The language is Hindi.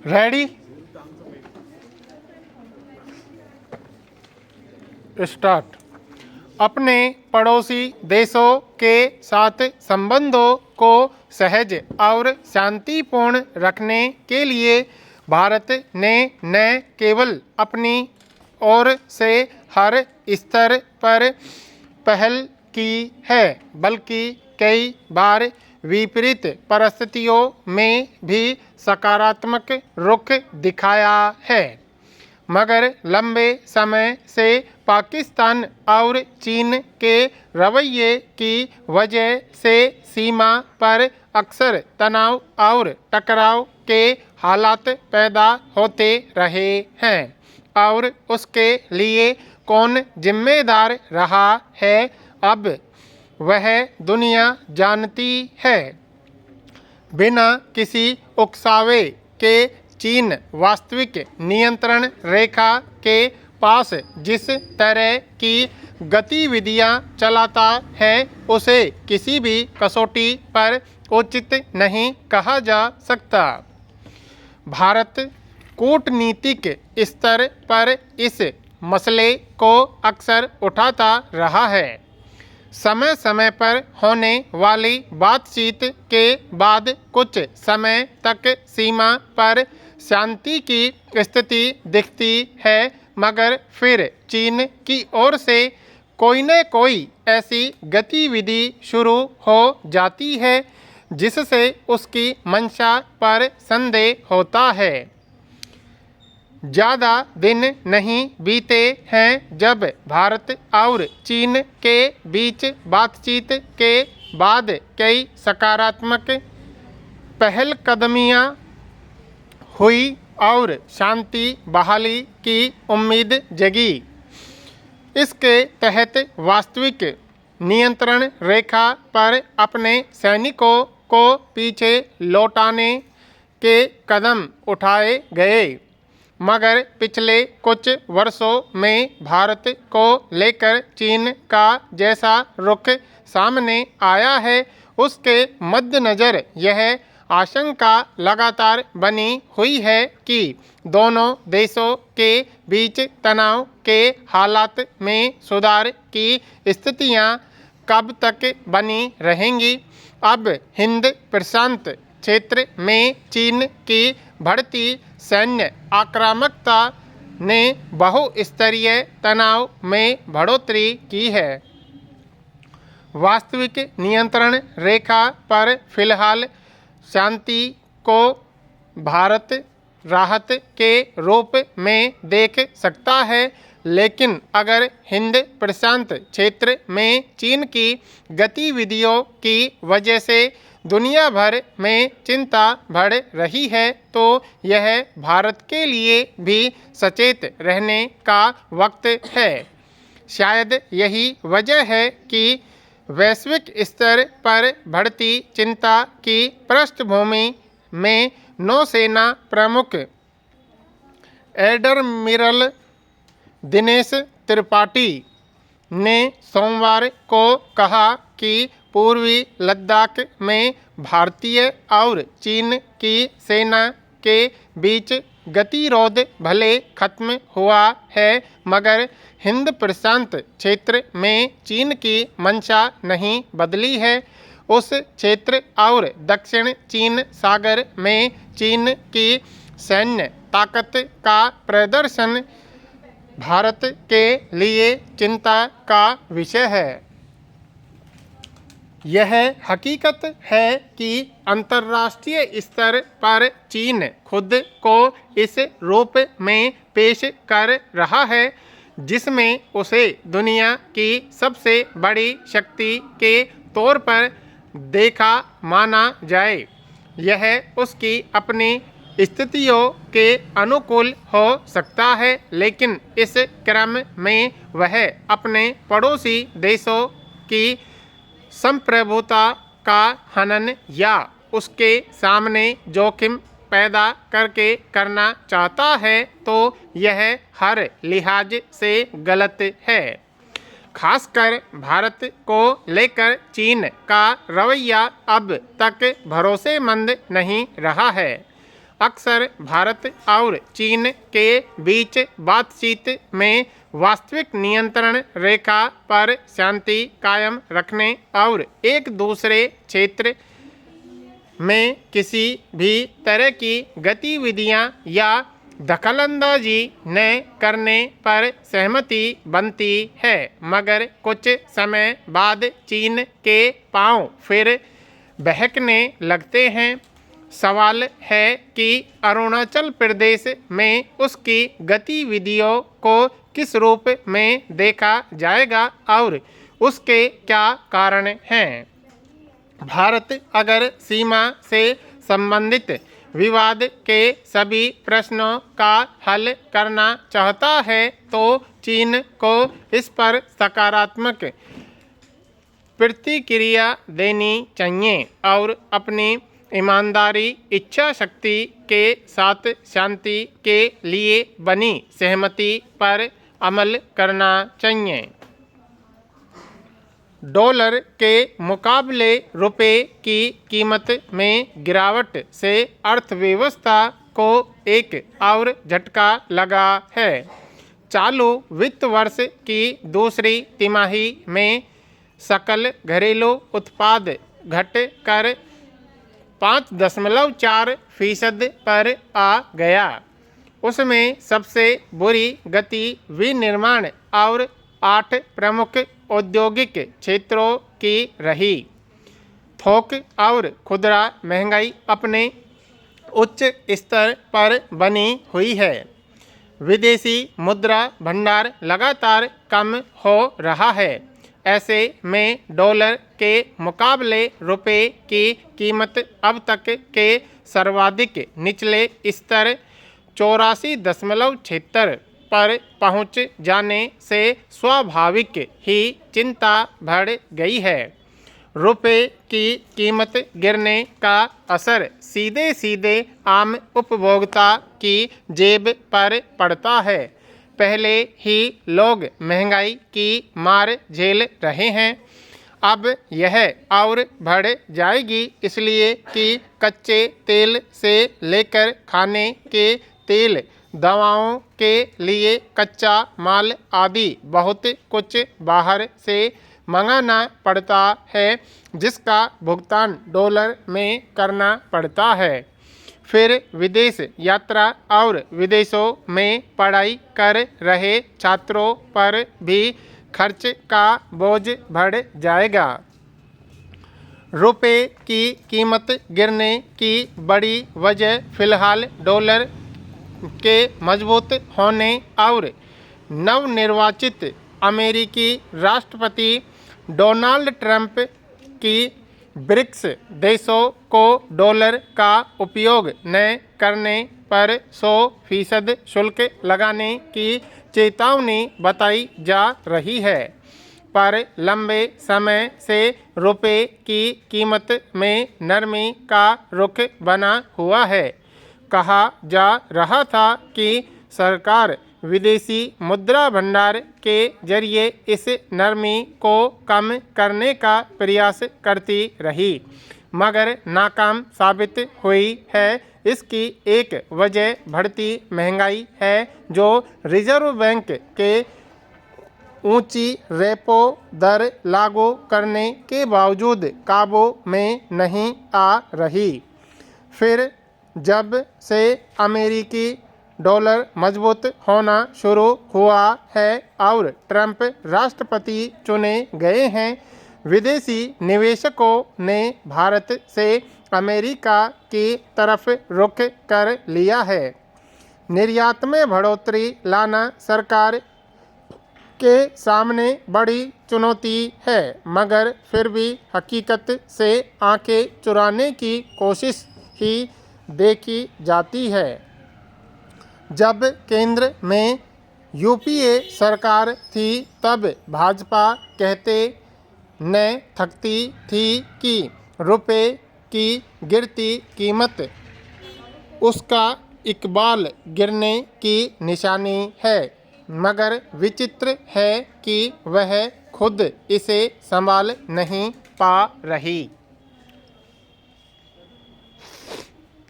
Ready start. अपने पड़ोसी देशों के साथ संबंधों को सहज और शांतिपूर्ण रखने के लिए भारत ने न केवल अपनी ओर से हर स्तर पर पहल की है, बल्कि कई बार विपरीत परिस्थितियों में भी सकारात्मक रुख दिखाया है। मगर लंबे समय से पाकिस्तान और चीन के रवैये की वजह से सीमा पर अक्सर तनाव और टकराव के हालात पैदा होते रहे हैं, और उसके लिए कौन जिम्मेदार रहा है, अब वह दुनिया जानती है। बिना किसी उकसावे के चीन वास्तविक नियंत्रण रेखा के पास जिस तरह की गतिविधियां चलाता है, उसे किसी भी कसौटी पर उचित नहीं कहा जा सकता। भारत कूटनीतिक स्तर पर इस मसले को अक्सर उठाता रहा है। समय समय पर होने वाली बातचीत के बाद कुछ समय तक सीमा पर शांति की स्थिति दिखती है, मगर फिर चीन की ओर से कोई न कोई ऐसी गतिविधि शुरू हो जाती है जिससे उसकी मंशा पर संदेह होता है। ज़्यादा दिन नहीं बीते हैं जब भारत और चीन के बीच बातचीत के बाद कई सकारात्मक पहलकदमियां हुई और शांति बहाली की उम्मीद जगी। इसके तहत वास्तविक नियंत्रण रेखा पर अपने सैनिकों को पीछे लौटाने के कदम उठाए गए। मगर पिछले कुछ वर्षों में भारत को लेकर चीन का जैसा रुख सामने आया है, उसके मद्देनज़र यह आशंका लगातार बनी हुई है कि दोनों देशों के बीच तनाव के हालात में सुधार की स्थितियां कब तक बनी रहेंगी। अब हिंद प्रशांत क्षेत्र में चीन की बढ़ती सैन्य आक्रामकता ने बहुस्तरीय तनाव में बढ़ोतरी की है। वास्तविक नियंत्रण रेखा पर फिलहाल शांति को भारत राहत के रूप में देख सकता है, लेकिन अगर हिंद प्रशांत क्षेत्र में चीन की गतिविधियों की वजह से दुनिया भर में चिंता बढ़ रही है, तो यह भारत के लिए भी सचेत रहने का वक्त है। शायद यही वजह है कि वैश्विक स्तर पर बढ़ती चिंता की पृष्ठभूमि में नौसेना प्रमुख एडमिरल दिनेश त्रिपाठी ने सोमवार को कहा कि पूर्वी लद्दाख में भारतीय और चीन की सेना के बीच गतिरोध भले खत्म हुआ है, मगर हिंद प्रशांत क्षेत्र में चीन की मंशा नहीं बदली है। उस क्षेत्र और दक्षिण चीन सागर में चीन की सैन्य ताकत का प्रदर्शन भारत के लिए चिंता का विषय है। यह हकीकत है कि अंतर्राष्ट्रीय स्तर पर चीन खुद को इस रूप में पेश कर रहा है जिसमें उसे दुनिया की सबसे बड़ी शक्ति के तौर पर देखा माना जाए। यह उसकी अपनी स्थितियों के अनुकूल हो सकता है, लेकिन इस क्रम में वह अपने पड़ोसी देशों की संप्रभुता का हनन या उसके सामने जोखिम पैदा करके करना चाहता है, तो यह हर लिहाज से गलत है। खासकर भारत को लेकर चीन का रवैया अब तक भरोसेमंद नहीं रहा है। अक्सर भारत और चीन के बीच बातचीत में वास्तविक नियंत्रण रेखा पर शांति कायम रखने और एक दूसरे क्षेत्र में किसी भी तरह की गतिविधियां या दखलंदाजी न करने पर सहमति बनती है, मगर कुछ समय बाद चीन के पांव फिर बहकने लगते हैं। सवाल है कि अरुणाचल प्रदेश में उसकी गतिविधियों को किस रूप में देखा जाएगा और उसके क्या कारण हैं। भारत अगर सीमा से संबंधित विवाद के सभी प्रश्नों का हल करना चाहता है तो चीन को इस पर सकारात्मक प्रतिक्रिया देनी चाहिए और अपनी ईमानदारी इच्छा शक्ति के साथ शांति के लिए बनी सहमति पर अमल करना चाहिए। डॉलर के मुकाबले रुपए की कीमत में गिरावट से अर्थव्यवस्था को एक और झटका लगा है। चालू वित्त वर्ष की दूसरी तिमाही में सकल घरेलू उत्पाद घटकर 5.4% पर आ गया। उसमें सबसे बुरी गति विनिर्माण और 8 प्रमुख औद्योगिक क्षेत्रों की रही। थोक और खुदरा महंगाई अपने उच्च स्तर पर बनी हुई है। विदेशी मुद्रा भंडार लगातार कम हो रहा है। ऐसे में डॉलर के मुकाबले रुपए की कीमत अब तक के सर्वाधिक निचले स्तर 84.76 पर पहुंच जाने से स्वाभाविक ही चिंता बढ़ गई है। रुपए की कीमत गिरने का असर सीधे सीधे आम उपभोक्ता की जेब पर पड़ता है। पहले ही लोग महंगाई की मार झेल रहे हैं, अब यह और बढ़ जाएगी, इसलिए कि कच्चे तेल से लेकर खाने के तेल, दवाओं के लिए कच्चा माल आदि बहुत कुछ बाहर से मंगाना पड़ता है, जिसका भुगतान डॉलर में करना पड़ता है। फिर विदेश यात्रा और विदेशों में पढ़ाई कर रहे छात्रों पर भी खर्च का बोझ बढ़ जाएगा। रुपए की कीमत गिरने की बड़ी वजह फिलहाल डॉलर के मजबूत होने और नवनिर्वाचित अमेरिकी राष्ट्रपति डोनाल्ड ट्रंप की ब्रिक्स देशों को डॉलर का उपयोग न करने पर 100% शुल्क लगाने की चेतावनी बताई जा रही है। पर लंबे समय से रुपए की कीमत में नरमी का रुख बना हुआ है। कहा जा रहा था कि सरकार विदेशी मुद्रा भंडार के जरिए इस नरमी को कम करने का प्रयास करती रही, मगर नाकाम साबित हुई है। इसकी एक वजह बढ़ती महंगाई है, जो रिजर्व बैंक के ऊंची रेपो दर लागू करने के बावजूद काबू में नहीं आ रही। फिर जब से अमेरिकी डॉलर मजबूत होना शुरू हुआ है और ट्रंप राष्ट्रपति चुने गए हैं, विदेशी निवेशकों ने भारत से अमेरिका की तरफ रुख कर लिया है। निर्यात में बढ़ोतरी लाना सरकार के सामने बड़ी चुनौती है, मगर फिर भी हकीकत से आंखें चुराने की कोशिश ही देखी जाती है। जब केंद्र में यूपीए सरकार थी तब भाजपा कहते न थकती थी कि रुपए की गिरती कीमत उसका इकबाल गिरने की निशानी है, मगर विचित्र है कि वह खुद इसे संभाल नहीं पा रही।